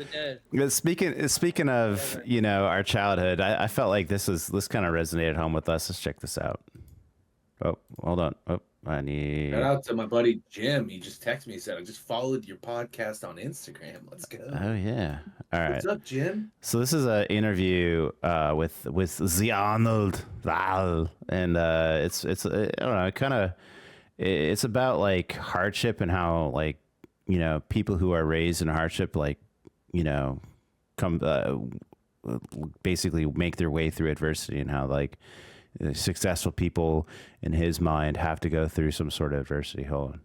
the dead. Speaking of, our childhood, I felt like this kind of resonated home with us. Let's check this out. Oh, hold on. Oh, Shout out to my buddy Jim. He just texted me and said, I just followed your podcast on Instagram. Let's go. Oh, yeah. All right. What's up, Jim? So this is an interview with the Arnold. And it's I don't know, it's about like hardship and how like, people who are raised in hardship, like, come basically make their way through adversity, and how like successful people in his mind have to go through some sort of adversity. Hold on.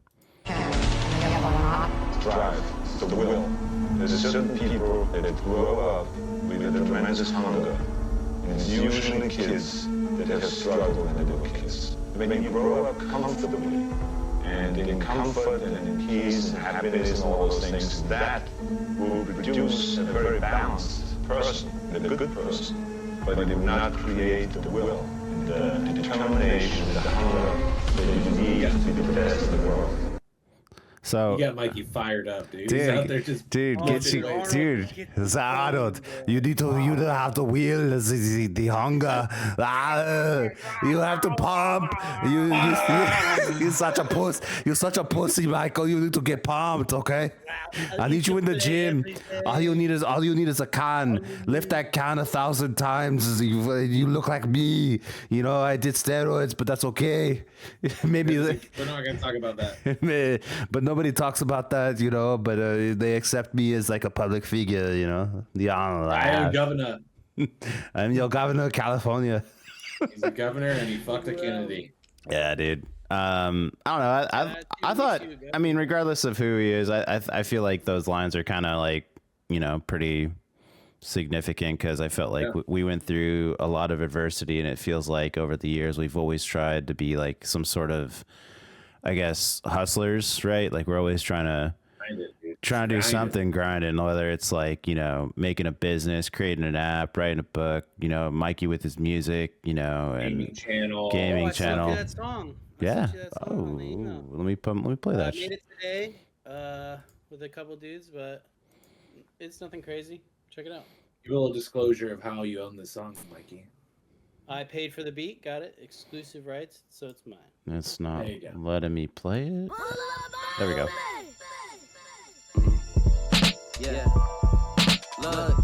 Drive, the will. There's certain people that grow up with a tremendous hunger. And it's usually kids that have struggled when they were kids. When you grow up comfortably, and in comfort and in peace and happiness and all those things, that will produce a very balanced person, a good person, but it will not create the will, and the determination, the hunger that you need to be the best in the world. So you got Mikey fired up, dude. He's out there just Arnold, you don't have the will, the hunger. You have to pump. You're such a puss. You're such a pussy, Michael. You need to get pumped, okay? I need you in the gym. All you need is a can. Lift that can 1,000 times. You look like me. I did steroids, but that's okay. Maybe we're not gonna talk about that. But nobody talks about that, but they accept me as like a public figure, I am governor. I'm your governor of California. He's a governor and he fucked a Kennedy. Yeah, dude. I don't know. I thought, regardless of who he is, I feel like those lines are kind of like, pretty significant, because I felt like we went through a lot of adversity, and it feels like over the years we've always tried to be like some sort of, I guess, hustlers, right? Like we're always trying to do something, grinding, whether it's like, making a business, creating an app, writing a book, Mikey with his music, and gaming channel. I sent you that song. Yeah. Let me play that. I made it today with a couple dudes, but it's nothing crazy. Check it out. Give a little disclosure of how you own this song, Mikey. I paid for the beat, got it, exclusive rights, so it's mine. It's not letting me play it. There we go. Yeah. Look.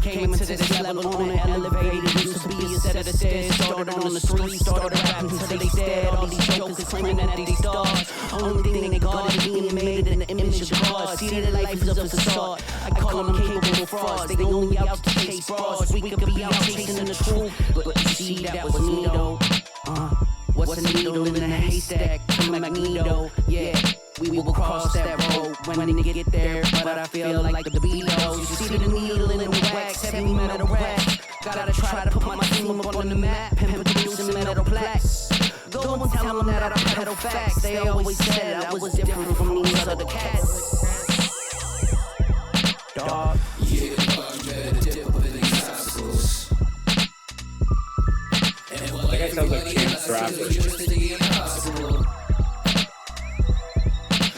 Came into this level on an elevator. Used to be a set of stairs. Started on the street, started rapping until they stared. All these jokers claiming that they stars. Only thing they got is being made in the image of God. See that life is a facade. I call them capable frauds. They only out to chase bras. We could be out chasing the truth, but you see that was me though. What's a needle in a haystack? Magneto, yeah. We will cross that road when they get there, but I feel like the Beatles. You see the needle in the wax, heavy metal racks. Gotta try to put my team up on the map and produce metal plaques. Go and tell them that I peddle facts. They always said I was different from these other cats. Dog. Yeah, I'm better dip up in these obstacles. That guy sounds like Chance the Rapper.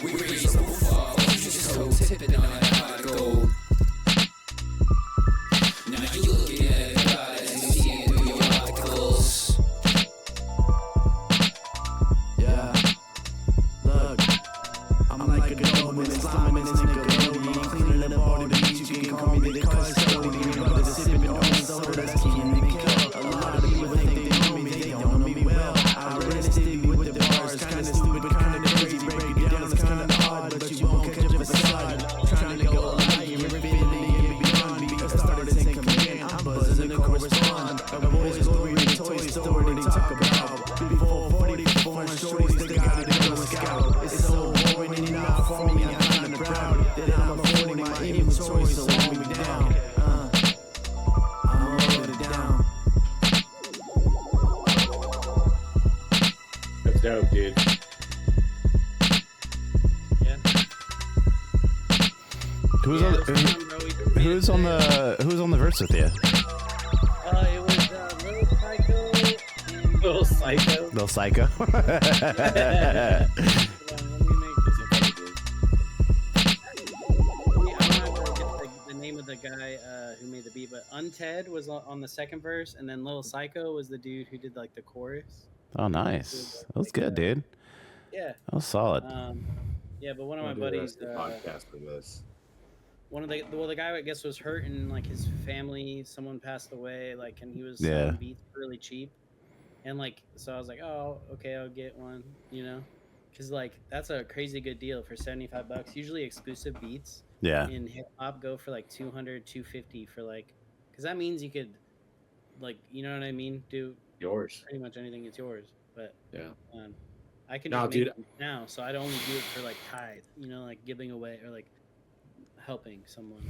We raise the fall, just so tipping on that hot gold. Now you looking at God and seeing through your opticals. Yeah. Look, I'm like a Doberman, slamming this nigga, cleaning up all the beats. You can call me the cuz slowly. Your brother sipping on soda that's keeping me killed. A lot of people think they know me, they don't know me well. I really stick with the bars, kinda stupid, kinda crazy. Break it down, it's kinda odd, but you won't catch a facade. Trying to go like you're infinity and beyond. Because started in command, I'm buzzing to correspond. A boy's story, a toy story they talk about. Before 44 and shorties, they got it in a scout. It's so boring and not for me, I'm kinda proud that I'm affording my inventory, so hold me down. I'm loaded down. That's dope, dude. Yeah. Who's on the verse with you? It was Little Psycho. Little Psycho. Hold on, let me make this a the guy who made the beat, but Unted was on the second verse, and then Lil Psycho was the dude who did like the chorus. Oh, nice. That was good, dude. Yeah. That was solid. Yeah, but one of my We'll do the buddies, rest of the podcast with this. the guy I guess was hurt, and like his family, someone passed away, like, and he was Yeah. selling beats really cheap, and like, so I was like, oh, okay, I'll get one, you know, because like that's a crazy good deal for $75. Usually exclusive beats Yeah. in hip hop go for like 200, 250 for like, because that means you could, like, you know what I mean, do Yours. pretty much anything. It's yours, but Yeah. I can No, just make dude. them now, so I'd only do it for like tithe, you know, like giving away or like helping someone.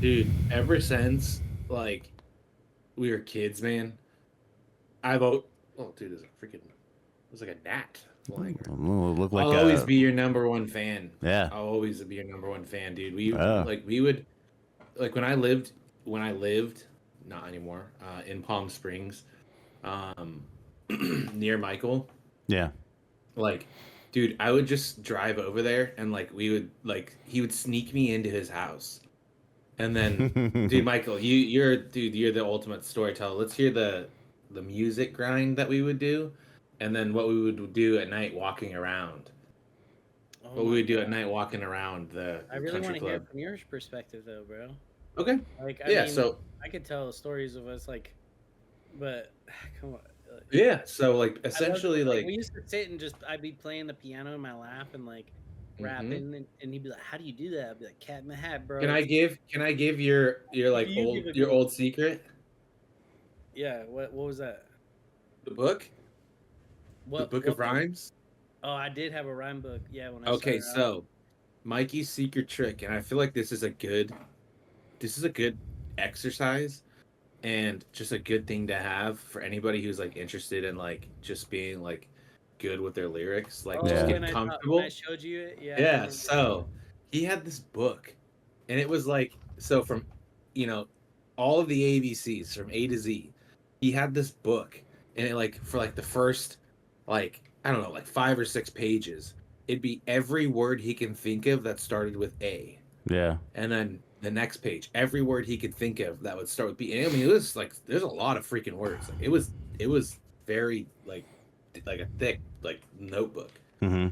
Dude, ever since like we were kids, man, I've oh dude, it was like a gnat flying around. Ooh, look like I'll always be your number one fan. Yeah. I'll always be your number one fan, dude. We Oh. we would like when I lived not anymore, in Palm Springs, near Michael. Yeah. Like, dude, I would just drive over there and like he would sneak me into his house. And then dude, Michael, you're the ultimate storyteller. Let's hear the music grind that we would do, and then what we would do at night walking around. What we would do at night walking around the I really country want to hear club. it from your perspective though, bro. Okay. Like, Yeah, mean, so I could tell stories of us, like, but come on. yeah, so like I love- essentially like we used to sit and just I'd be playing the piano in my lap and like rapping, and he'd be like, "How do you do that?" I'd be like, "Cat in the Hat, bro." can I give your like You give it your to- old secret? Yeah. What was that? The book? What The book what of rhymes? Oh, I did have a rhyme book. Yeah. When I Okay, started out. so Mikey's secret trick, and I feel like this is a good exercise and just a good thing to have for anybody who's like interested in like just being like good with their lyrics, like Oh, just Yeah. get when comfortable. when I showed you it. Yeah. I Yeah, remember. so he had this book, and it was like, so from, all of the ABCs from A to Z, he had this book, and it like for like the first, like, I don't know, like 5 or 6 pages, it'd be every word he can think of that started with A, Yeah. and then the next page, every word he could think of that would start with B. And I mean, it was like there's a lot of freaking words. Like, it was very like a thick like notebook Mm-hmm.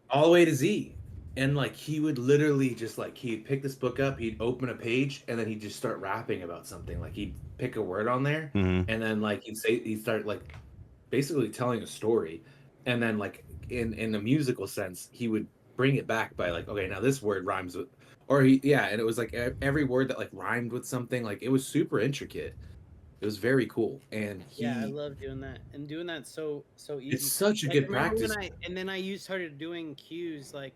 all the way to Z. And like he would literally just like he'd pick this book up, he'd open a page, and then he'd just start rapping about something. Like he'd pick a word on there, Mm-hmm. and then like he'd start like basically telling a story, and then like in a musical sense, he would bring it back by like, okay, now this word rhymes with, and it was like every word that like rhymed with something. Like it was super intricate. It was very cool, and Yeah, I love doing that, and doing that so easy. it's such a Like, good remember practice. and then I started doing cues. Like,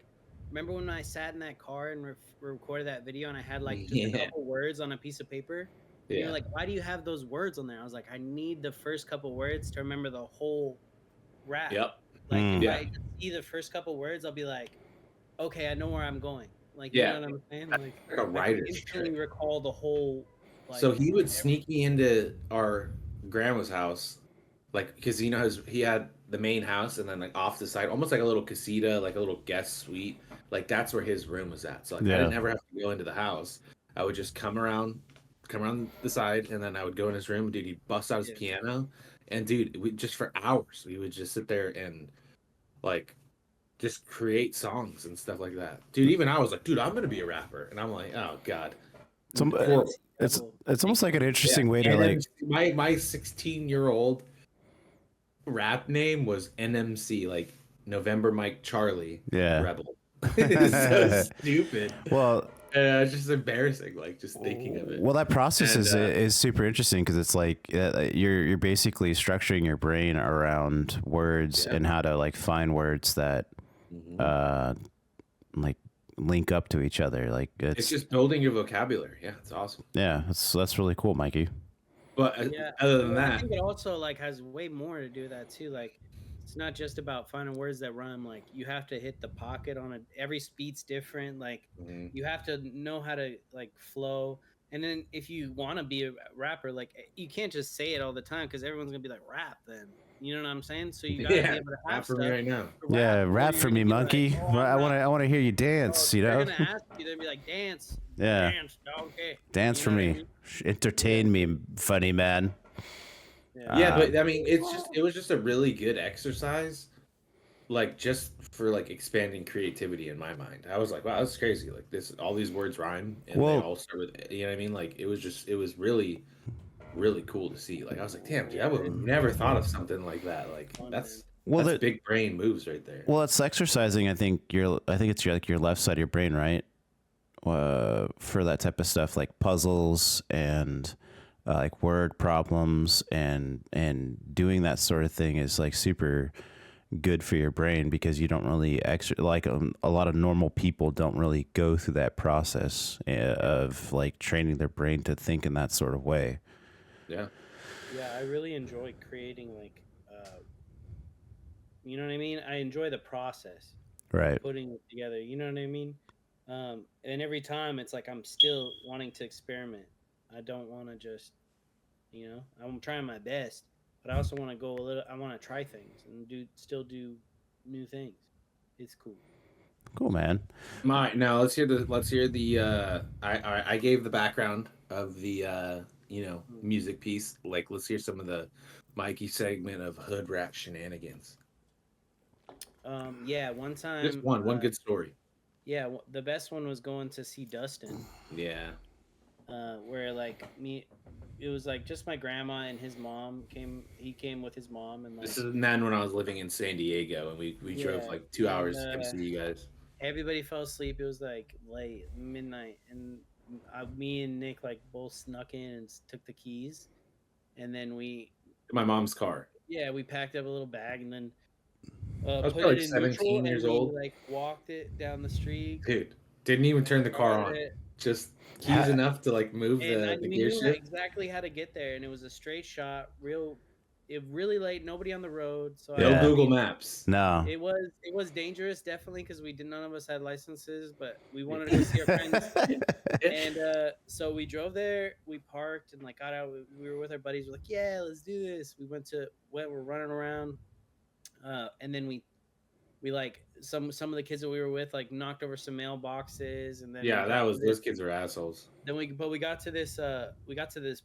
remember when I sat in that car and recorded that video, and I had like just a Yeah. couple words on a piece of paper. And you're like, why do you have those words on there? I was like, I need the first couple words to remember the whole rap. Yep. Like, if Yeah. I just see the first couple words, I'll be like, okay, I know where I'm going. Like, Yeah. you know what I'm saying? Like a I can writer's instantly trick. recall the whole. Like, So he would every- sneak me into our grandma's house, like, because he had the main house, and then like off the side, almost like a little casita, like a little guest suite. Like that's where his room was at. So like I Yeah. didn't ever have to go into the house. I would just come around the side, and then I would go in his room. Dude, he'd bust out his Yeah. piano, and dude, we just for hours we would just sit there and like just create songs and stuff like that. Dude, even I was like, dude, I'm gonna be a rapper, and I'm like, oh god. Horrible. It's almost like an interesting way to And like. then my 16-year-old rap name was NMC, like November Mike Charlie Yeah. Rebel. It's so stupid. Well, It's just embarrassing, like just thinking of it. Well, that process And, is super interesting because it's like you're basically structuring your brain around words and how to like find words that like link up to each other. Like It's just building your vocabulary. Yeah, it's awesome. yeah, that's really cool, Mikey. But Yeah. other than I that, think it also like has way more to do with that too. Like, it's not just about finding words that rhyme. Like, you have to hit the pocket on it. Every beat's different. Like, you have to know how to like flow. And then if you want to be a rapper, like you can't just say it all the time because everyone's gonna be like rap then. You know what I'm saying? So you gotta be able to have rap for stuff me right now. Yeah, rap for me, monkey. Like, oh, I want to hear you dance. You know. They're gonna ask you. They'll be like, dance. Yeah. Dance, okay. Dance for me. I mean? Entertain me, funny man. Yeah, but I mean, it was just a really good exercise, like just for like expanding creativity in my mind. I was like, wow, that's crazy. Like all these words rhyme, and they all start with, you know what I mean? Like it was really, really cool to see. Like I was like, damn, dude, I would have never thought of something like that. Like that's big brain moves right there. Well, it's exercising. I think it's your left side of your brain, right? For that type of stuff, like puzzles and like word problems and doing that sort of thing is like super good for your brain, because you don't really a lot of normal people don't really go through that process of like training their brain to think in that sort of way. Yeah, I really enjoy creating, like, you know what I mean? I enjoy the process, right? Putting it together, you know what I mean? And every time it's like I'm still wanting to experiment. I don't want to just, you know, I'm trying my best, but I also want to go a little. I want to try things and still do new things. It's cool. Cool, man. Now let's hear the. I gave the background of the music piece. Like, let's hear some of the Mikey segment of hood rat shenanigans. Yeah, one time. Just one good story. Yeah, the best one was going to see Dustin. Yeah. Where like it was like just my grandma and his mom came. He came with his mom, and like, this is then when I was living in San Diego, and we drove like 2 hours to come see you guys. Everybody fell asleep. It was like late midnight, and me and Nick like both snuck in and took the keys, and then my mom's car. Yeah, we packed up a little bag, and then I was probably like 17 years old. Like walked it down the street. Dude, didn't even turn the car on. Just keys enough to like move the gear shift. We knew exactly how to get there, and it was a straight shot. Really late, nobody on the road. So no Google Maps. No. It was dangerous, definitely, because none of us had licenses, but we wanted to see our friends. And so we drove there, we parked, and like got out. We were with our buddies. We're like, yeah, let's do this. We're running around, and then we like some of the kids that we were with like knocked over some mailboxes, and then those kids are assholes. Then we got to this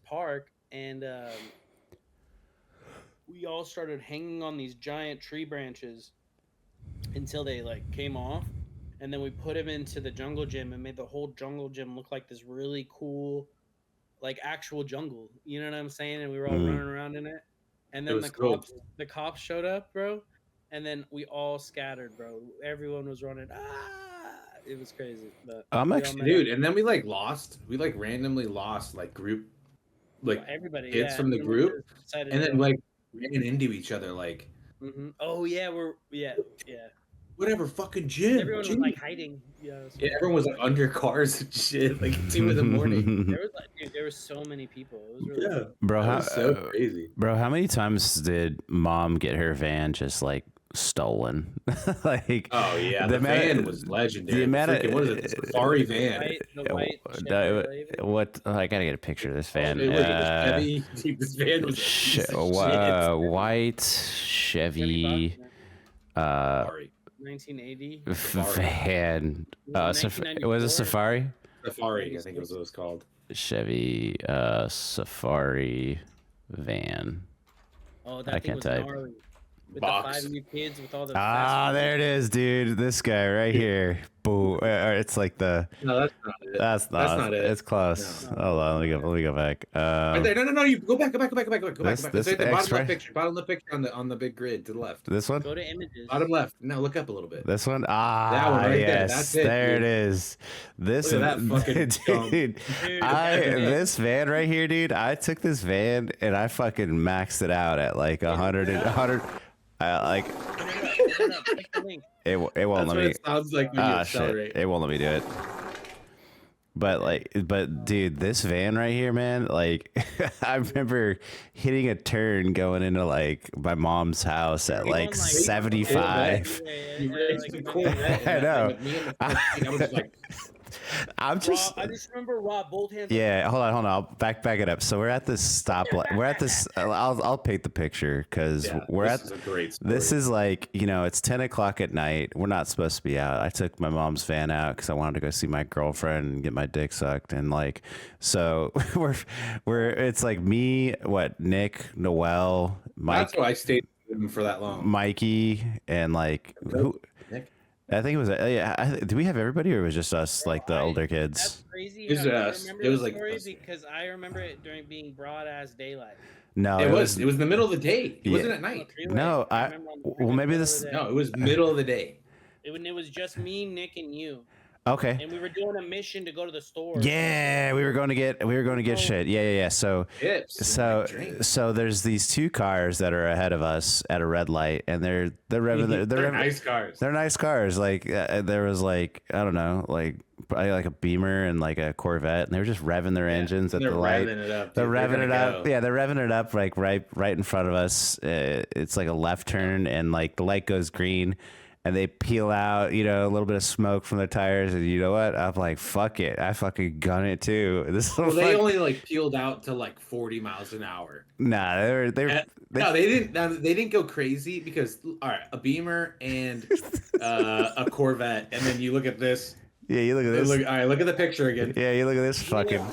park, and we all started hanging on these giant tree branches until they like came off, and then we put them into the jungle gym and made the whole jungle gym look like this really cool, like actual jungle. You know what I'm saying? And we were all running around in it, and then the cops showed up, bro. And then we all scattered, bro. Everyone was running. It was crazy. But dude. And then we like randomly lost like group, like everybody, kids from the group, and then like ran into each other, like. Mm-hmm. Oh yeah, yeah. Whatever fucking gym. Everyone was like hiding. Yeah, everyone was like under cars and shit, like 2 a.m. There were so many people. It was really cool. Bro, that was so crazy. Bro, how many times did mom get her van just like stolen? Like, oh yeah, the van was legendary. The amount of what is it? The Safari van. What? I gotta get a picture of this van. This van was white Chevy. 1980 van. It was a Safari. Safari, I think it was what it was called. Chevy Safari van. Oh, that I can't type. Gnarly. With the 5 new kids with all the there it is, dude. This guy right here. Boo. It's like the. No, that's not it. That's not it. It's close. No. Hold on. Let me go back. Right there. No. You go back. Go back. This It's right there. Bottom left picture. Bottom left picture on the big grid to the left. This one. Go to images. Bottom left. No, look up a little bit. This one. That one right yes. there. That's it. There dude. it is. This look at that fucking dude. This van right here, dude. I took this van and I fucking maxed it out at like 100. Like it won't let me. It sounds like when you accelerate. Shit. It won't let me do it. But dude, this van right here, man, like I remember hitting a turn going into like my mom's house at like 75. I know. I'm just. I just remember Rob both hands. Yeah, hold on. I'll back it up. So we're at this stoplight. We're at this. I'll paint the picture because we're this at. Is a great story. This is like, it's 10 o'clock at night. We're not supposed to be out. I took my mom's van out because I wanted to go see my girlfriend and get my dick sucked. And like, so it's like me, Nick, Noel, Mike. That's why I stayed with him for that long. Mikey and like who? Nick? I think it was. Do we have everybody, or was it just us, like the older kids? That's crazy. It was us. It was like story because I remember it during being broad ass daylight. No, it was in the middle of the day. It wasn't at night. No, maybe this. No, it was middle of the day. It was just me, Nick, and you. Okay. And we were doing a mission to go to the store. Yeah, we were going to get shit. Yeah. So there's these two cars that are ahead of us at a red light, and they're revving. They're nice cars. They're nice cars. Like there was like, I don't know, like probably like a Beamer and like a Corvette, and they were just revving their engines at the light. They're revving it up. Yeah, they're revving it up like right in front of us. It's like a left turn, and like the light goes green. And they peel out, a little bit of smoke from their tires, and you know what? I'm like, fuck it, I fucking gun it too. They only like peeled out to like 40 miles an hour. Nah, they didn't. They didn't go crazy because a Beamer and a Corvette, and then you look at this. Yeah, you look at this. All right, look at the picture again. Yeah, you look at this fucking. You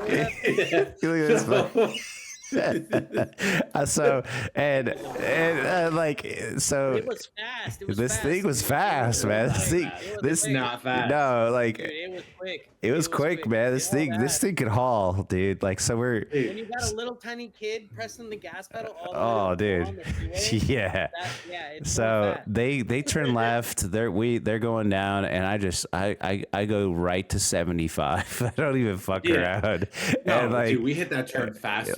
look at this fucking. So it was fast. This thing was fast, man. This not fast. No, like dude, it was quick. It was quick, man. This thing could haul, dude. Like, so when you got a little tiny kid pressing the gas pedal all the way on the freeway, yeah. It's so they turn left. They're going down, and I go right to 75. I don't even fuck around. No, and like, dude, we hit that turn fast.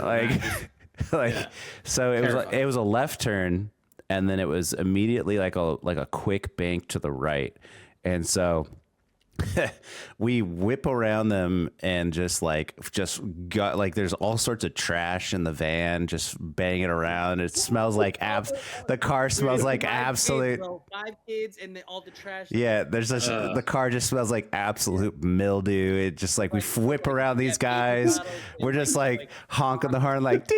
So it was a left turn, and then it was immediately like a quick bank to the right, and so we whip around them and just got like there's all sorts of trash in the van just banging around. It smells like the car smells like absolute 5 kids and all the trash. Yeah, there's just the car just smells like absolute mildew. It just like we whip around these guys. We're just like honking the horn like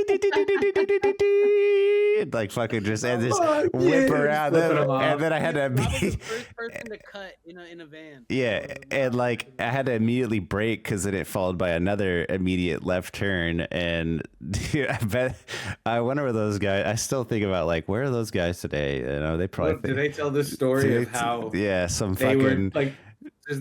like fucking just whip around them, and then I had to be the first person to cut in a van. Yeah, and like I had to immediately brake because then it followed by another immediate left turn, and dude, I wonder where those guys. I still think about like where are those guys today? They probably. Did they tell this story of how? Yeah, some they fucking were like, because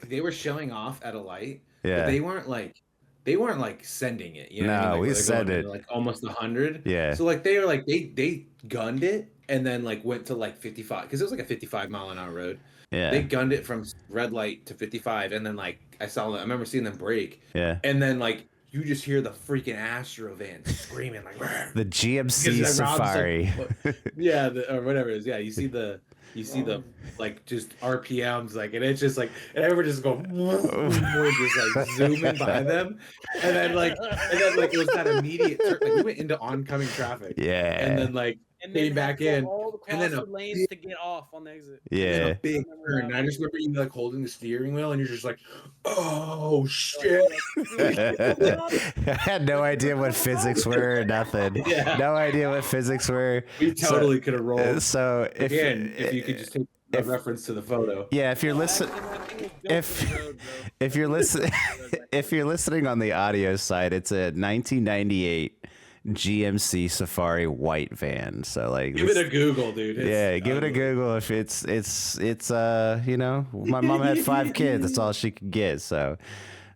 they were showing off at a light. Yeah, but they weren't like sending it. You know no, what I mean? we sent it like almost 100. Yeah. So like they were like they gunned it and then like went to like 55 because it was like a 55-mile-an-hour road. Yeah. They gunned it from red light to 55, and then like I remember seeing them brake. Yeah. And then like you just hear the freaking Astro van screaming like the GMC Safari. Like, yeah, or whatever it is. Yeah, you see the like just RPMs like, and it's just like, and everyone just go, we're just like zooming by them, and then like it was that immediate like we went into oncoming traffic. Yeah. And then like came back in, and then the lanes to get off on the exit. Yeah. A big turn. And I just remember you like holding the steering wheel, and you're just like, oh shit. I had no idea what physics were or nothing. Yeah. No idea what physics were. We totally could have rolled. So if you could just take a reference to the photo. Yeah, if you're listening, if you're listening, if you're listening on the audio side, it's a 1998 GMC Safari white van. So like, give it a Google, dude. Give it a Google. If it's my mom had 5 kids. That's all she could get. So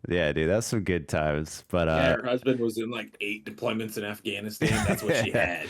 yeah, dude, that's some good times. But her husband was in like 8 deployments in Afghanistan. That's what she had.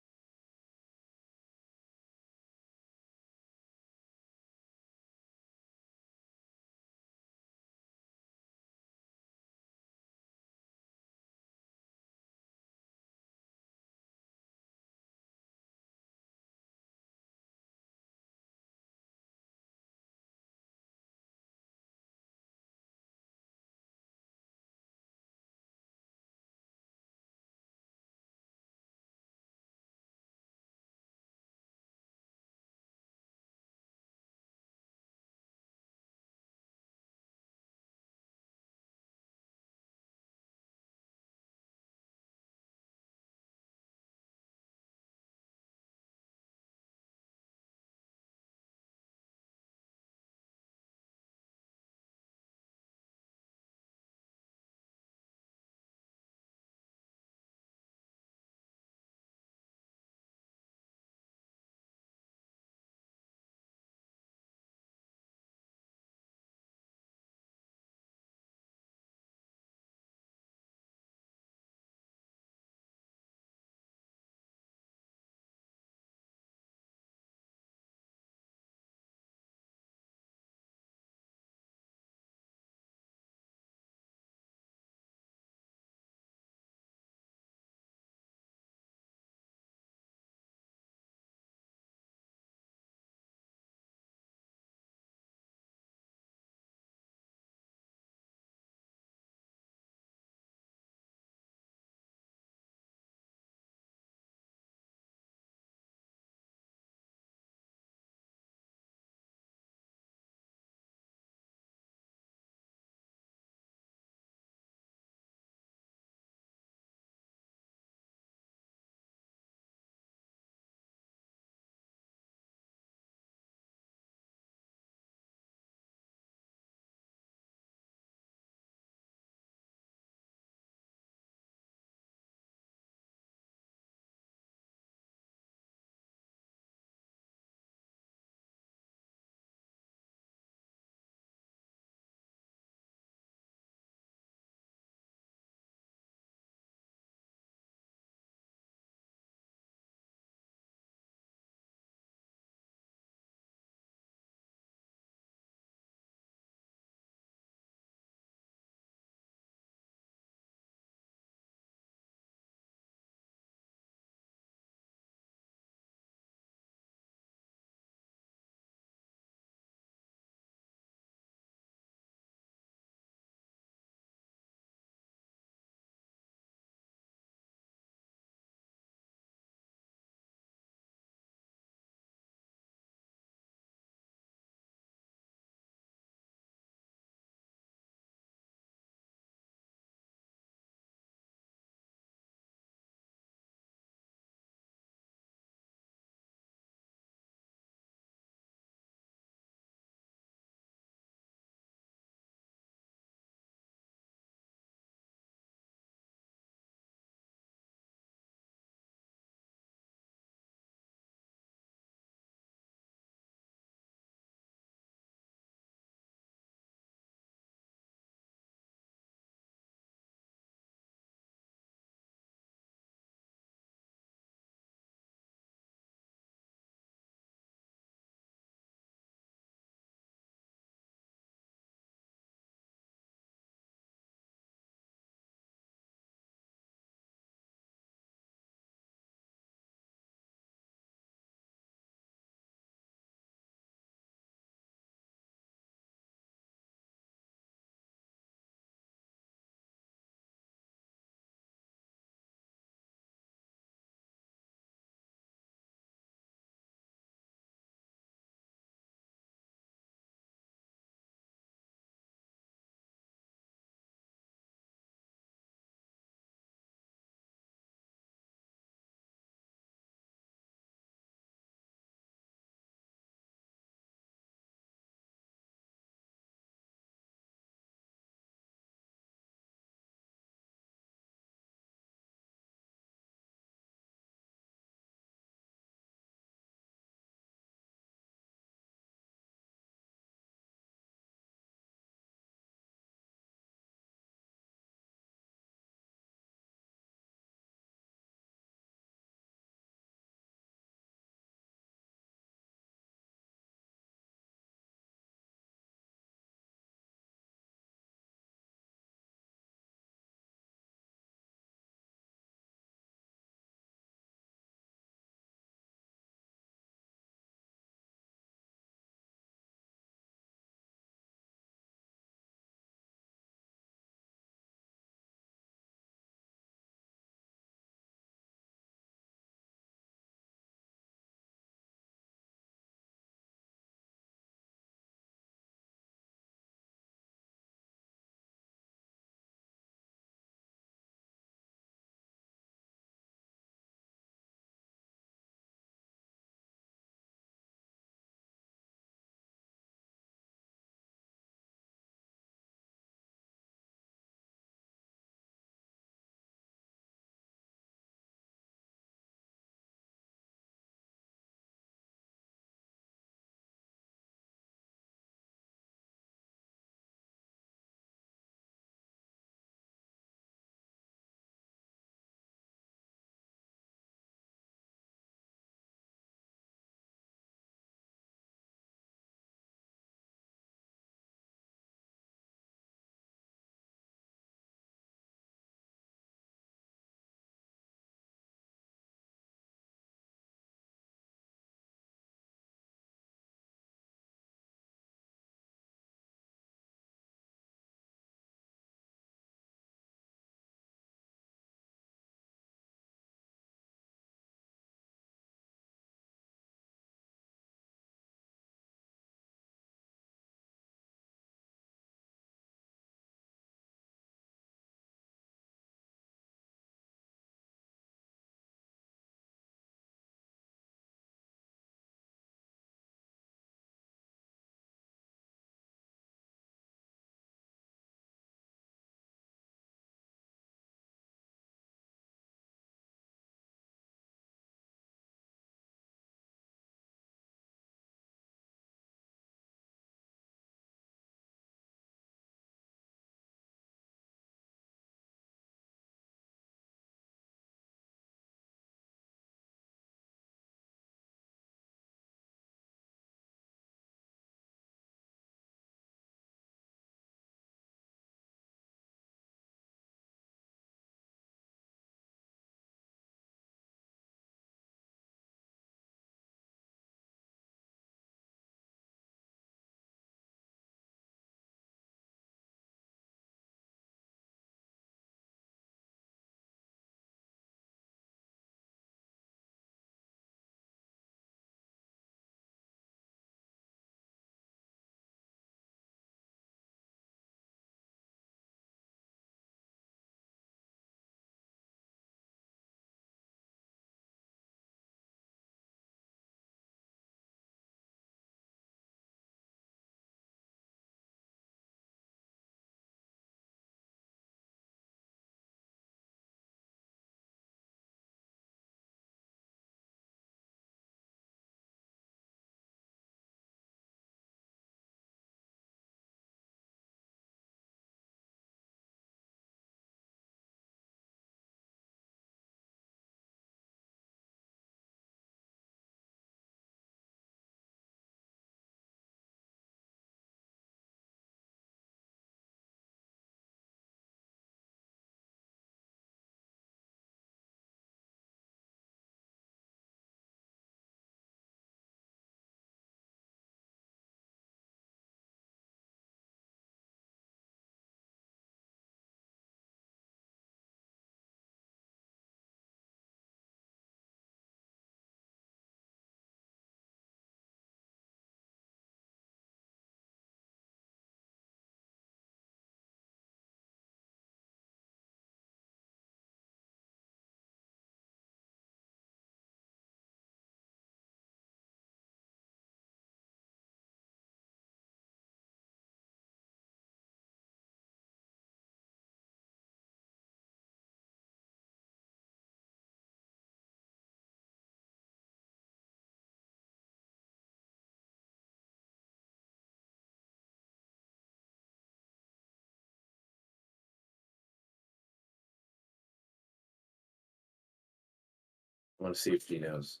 want to see if she knows.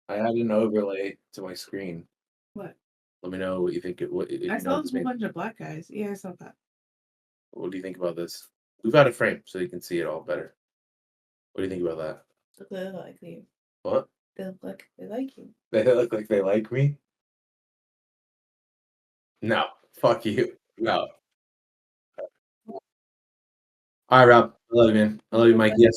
I added an overlay to my screen. What? Let me know what you think. I saw a whole bunch of black guys. Yeah, I saw that. What do you think about this? We've got a frame so you can see it all better. What do you think about that? They look like you. What? They look like they like you. They look like they like me? No. Fuck you. No. All right, Rob. I love you, man. I love you, Mike. Yes.